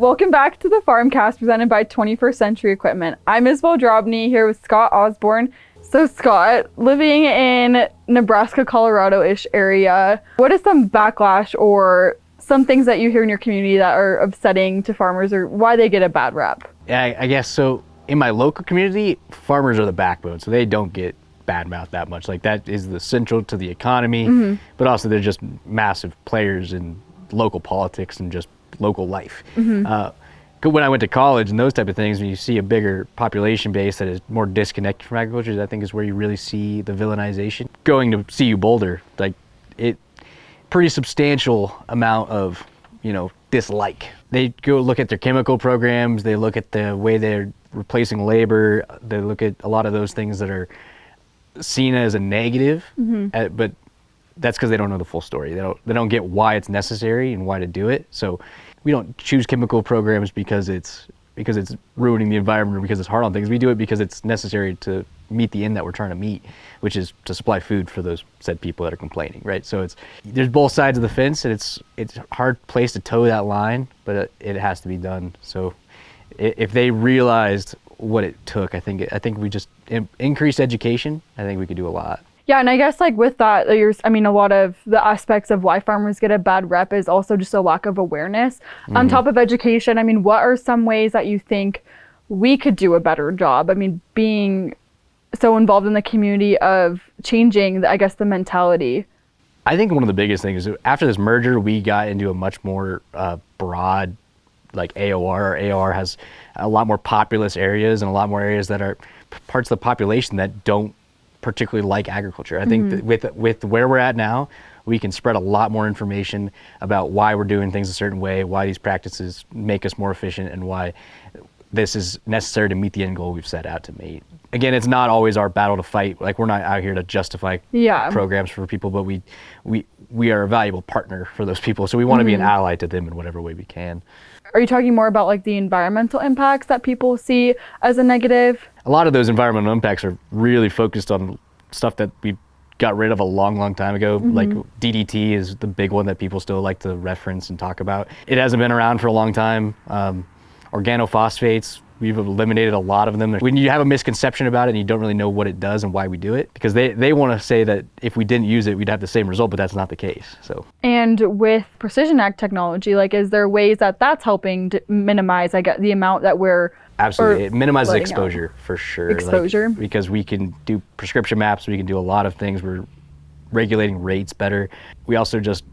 Welcome back to the FarmCast presented by 21st Century Equipment. I'm Isabel Drobny here with Scott Osborne. So Scott, living in Nebraska, Colorado-ish area, what is some backlash or some things that you hear in your community that are upsetting to farmers or why they get a bad rap? Yeah, I guess so. In my local community, farmers are the backbone, so they don't get badmouthed that much. Like that is the central to the economy, but also they're just massive players in local politics and just local life. When I went to college and those type of things, when you see a bigger population base that is more disconnected from agriculture, I think is where you really see the villainization. Going to CU Boulder, like it, pretty substantial amount of, dislike. They go look at their chemical programs, they look at the way they're replacing labor, they look at a lot of those things that are seen as a negative, but that's because they don't know the full story. They don't get why it's necessary and why to do it. So we don't choose chemical programs because it's ruining the environment or because it's hard on things. We do it because it's necessary to meet the end that we're trying to meet, which is to supply food for those said people that are complaining, right? So there's both sides of the fence, and it's a hard place to toe that line, but it has to be done. So if they realized what it took, I think we just increase education. I think we could do a lot. Yeah, and I guess like with that, a lot of the aspects of why farmers get a bad rep is also just a lack of awareness. On top of education, what are some ways that you think we could do a better job? Being so involved in the community of changing, the mentality. I think one of the biggest things is after this merger, we got into a much more broad, like AOR. AOR has a lot more populous areas and a lot more areas that are parts of the population that don't particularly like agriculture. I think that with where we're at now, we can spread a lot more information about why we're doing things a certain way, why these practices make us more efficient, and why this is necessary to meet the end goal we've set out to meet. Again, it's not always our battle to fight. Like, we're not out here to justify programs for people, but we are a valuable partner for those people. So we want to be an ally to them in whatever way we can. Are you talking more about like the environmental impacts that people see as a negative? A lot of those environmental impacts are really focused on stuff that we got rid of a long time ago. Like DDT is the big one that people still like to reference and talk about. It hasn't been around for a long time. Organophosphates, we've eliminated a lot of them. When you have a misconception about it and you don't really know what it does and why we do it, because they want to say that if we didn't use it, we'd have the same result, but that's not the case. So. And with precision ag technology, is there ways that that's helping to minimize, the amount that we're Absolutely, it minimizes exposure for sure. Exposure. Because we can do prescription maps, we can do a lot of things. We're regulating rates better. We also just,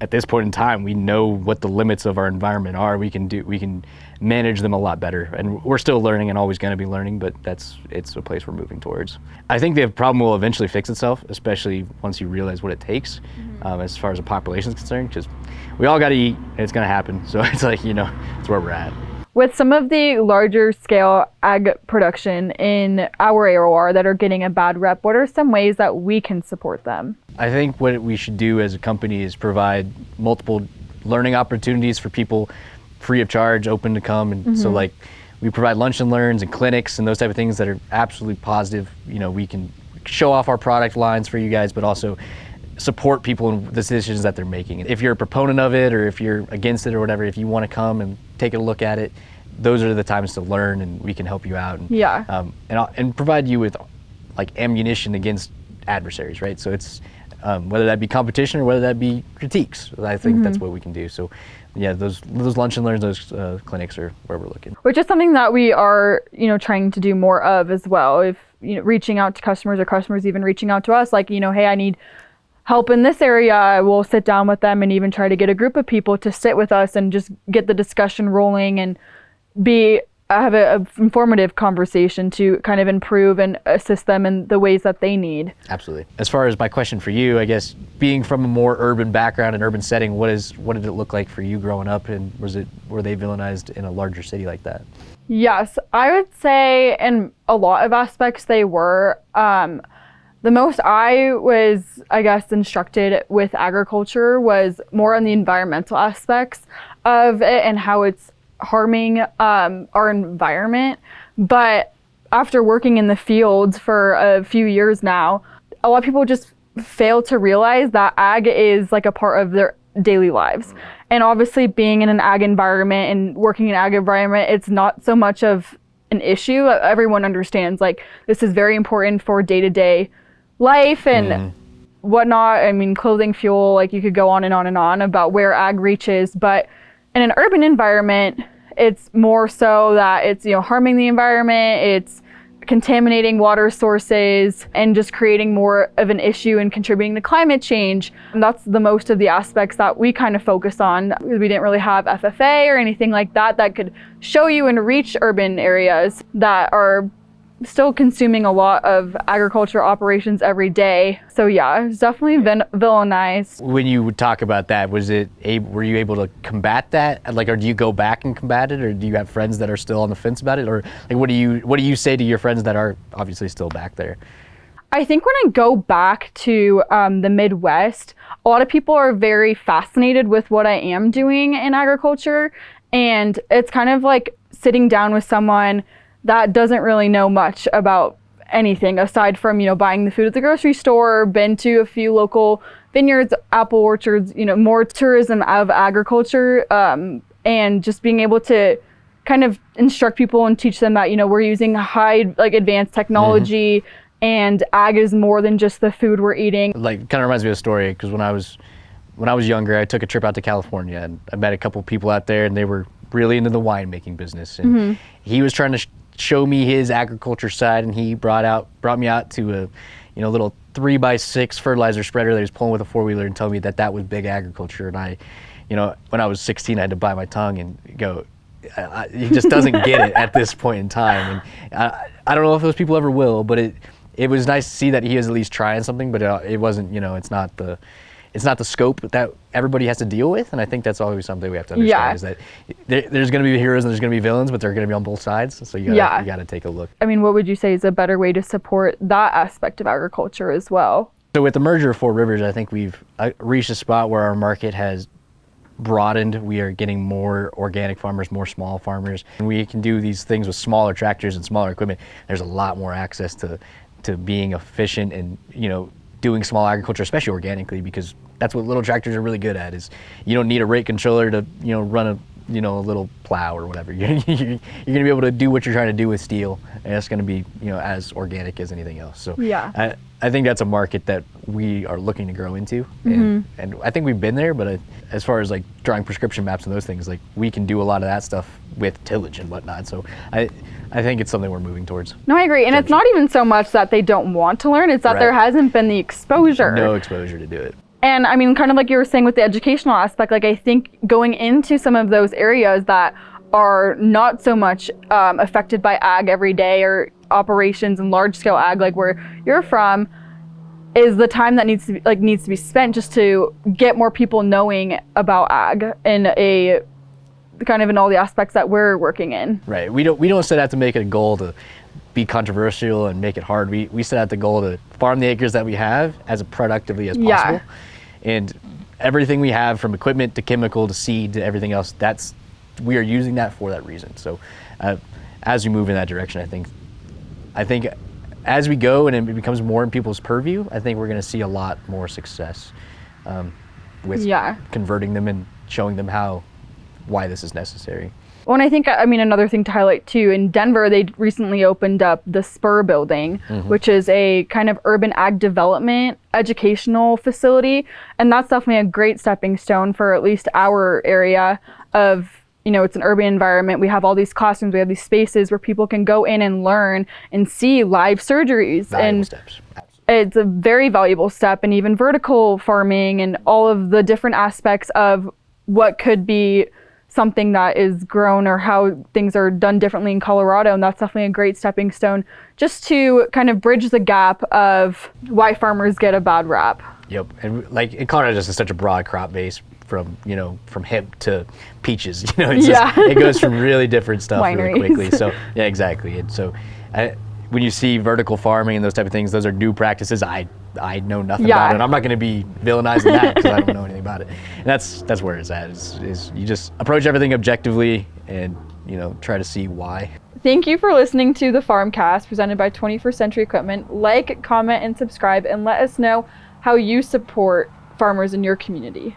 at this point in time, we know what the limits of our environment are. We can manage them a lot better, and we're still learning and always going to be learning, but it's a place we're moving towards. I think the problem will eventually fix itself, especially once you realize what it takes as far as the population is concerned, because we all got to eat and it's going to happen. So it's like, it's where we're at. With some of the larger scale ag production in our AOR that are getting a bad rep, what are some ways that we can support them? I think what we should do as a company is provide multiple learning opportunities for people free of charge, open to come. And so we provide lunch and learns and clinics and those type of things that are absolutely positive. We can show off our product lines for you guys, but also support people in the decisions that they're making. If you're a proponent of it or if you're against it or whatever, if you want to come and take a look at it, those are the times to learn, and we can help you out and provide you with ammunition against adversaries, right? So it's whether that be competition or whether that be critiques. I think that's what we can do. So yeah, those lunch and learns, those clinics are where we're looking. Which is something that we are, trying to do more of as well. If reaching out to customers or customers even reaching out to us, hey, I need help in this area, we'll sit down with them and even try to get a group of people to sit with us and just get the discussion rolling and have a informative conversation to kind of improve and assist them in the ways that they need. Absolutely. As far as my question for you, I guess being from a more urban background and urban setting, what did it look like for you growing up, and were they villainized in a larger city like that? Yes, I would say in a lot of aspects they were. The most I was, instructed with agriculture was more on the environmental aspects of it and how it's harming our environment. But after working in the fields for a few years now, a lot of people just fail to realize that ag is a part of their daily lives. And obviously being in an ag environment and working in an ag environment, it's not so much of an issue. Everyone understands like this is very important for day-to-day life and whatnot. I mean, clothing, fuel, like you could go on and on and on about where ag reaches, but in an urban environment, it's more so that it's, harming the environment, it's contaminating water sources, and just creating more of an issue and contributing to climate change. And that's the most of the aspects that we kind of focus on. We didn't really have FFA or anything like that that could show you and reach urban areas that are still consuming a lot of agriculture operations every day. So yeah, it's definitely villainized. When you talk about that, were you able to combat that? Like, or do you go back and combat it, or do you have friends that are still on the fence about it, or like what do you say to your friends that are obviously still back there? I think when I go back to the Midwest, a lot of people are very fascinated with what I am doing in agriculture, and it's kind of like sitting down with someone that doesn't really know much about anything aside from, buying the food at the grocery store, been to a few local vineyards, apple orchards, more tourism of agriculture, and just being able to kind of instruct people and teach them that, we're using advanced technology and ag is more than just the food we're eating. Like, kind of reminds me of a story, because when I was younger, I took a trip out to California and I met a couple people out there, and they were really into the winemaking business. And he was trying to show me his agriculture side, and he brought me out to a little 3x6 fertilizer spreader that he was pulling with a 4-wheeler, and told me that was big agriculture. And I, when I was 16, I had to bite my tongue and go, he just doesn't get it at this point in time. And I don't know if those people ever will, but it was nice to see that he was at least trying something, but it wasn't, it's not the scope that everybody has to deal with. And I think that's always something we have to understand, is that there's going to be heroes and there's going to be villains, but they're going to be on both sides. So you got to take a look. I mean, what would you say is a better way to support that aspect of agriculture as well? So with the merger of Four Rivers, I think we've reached a spot where our market has broadened. We are getting more organic farmers, more small farmers, and we can do these things with smaller tractors and smaller equipment. There's a lot more access to being efficient and, doing small agriculture, especially organically, because that's what little tractors are really good at. Is you don't need a rate controller to run a little plow or whatever. You're going to be able to do what you're trying to do with steel, and it's going to be as organic as anything else. So yeah, I think that's a market that we are looking to grow into, and I think we've been there. But as far as like drawing prescription maps and those things, like we can do a lot of that stuff with tillage and whatnot. So I think it's something we're moving towards. No, I agree. And it's not even so much that they don't want to learn, it's that there hasn't been the exposure. No exposure to do it. And I mean, kind of like you were saying with the educational aspect, like I think going into some of those areas that are not so much affected by ag every day or operations and large scale ag, like where you're from, is the time that needs to be spent just to get more people knowing about ag in a kind of in all the aspects that we're working in. Right. We don't set out to make it a goal to be controversial and make it hard. We set out the goal to farm the acres that we have as productively as possible. And everything we have, from equipment to chemical to seed to everything else, we are using that for that reason. So as we move in that direction, I think as we go and it becomes more in people's purview, I think we're going to see a lot more success with converting them and showing them why this is necessary. Well, and I think, another thing to highlight too, in Denver, they recently opened up the Spur building, which is a kind of urban ag development educational facility. And that's definitely a great stepping stone for at least our area of, it's an urban environment. We have all these classrooms, we have these spaces where people can go in and learn and see live surgeries. Valuable steps. It's a very valuable step, and even vertical farming and all of the different aspects of what could be something that is grown or how things are done differently in Colorado. And that's definitely a great stepping stone just to kind of bridge the gap of why farmers get a bad rap. Yep. And like in Colorado, just is such a broad crop base from hemp to peaches, it goes from really different stuff really quickly. So yeah, exactly. And so when you see vertical farming and those type of things, those are new practices. I know nothing about it. I'm not going to be villainizing that because I don't know anything about it. And that's where it's at. Is you just approach everything objectively and try to see why. Thank you for listening to the FarmCast presented by 21st Century Equipment. Like, comment, and subscribe, and let us know how you support farmers in your community.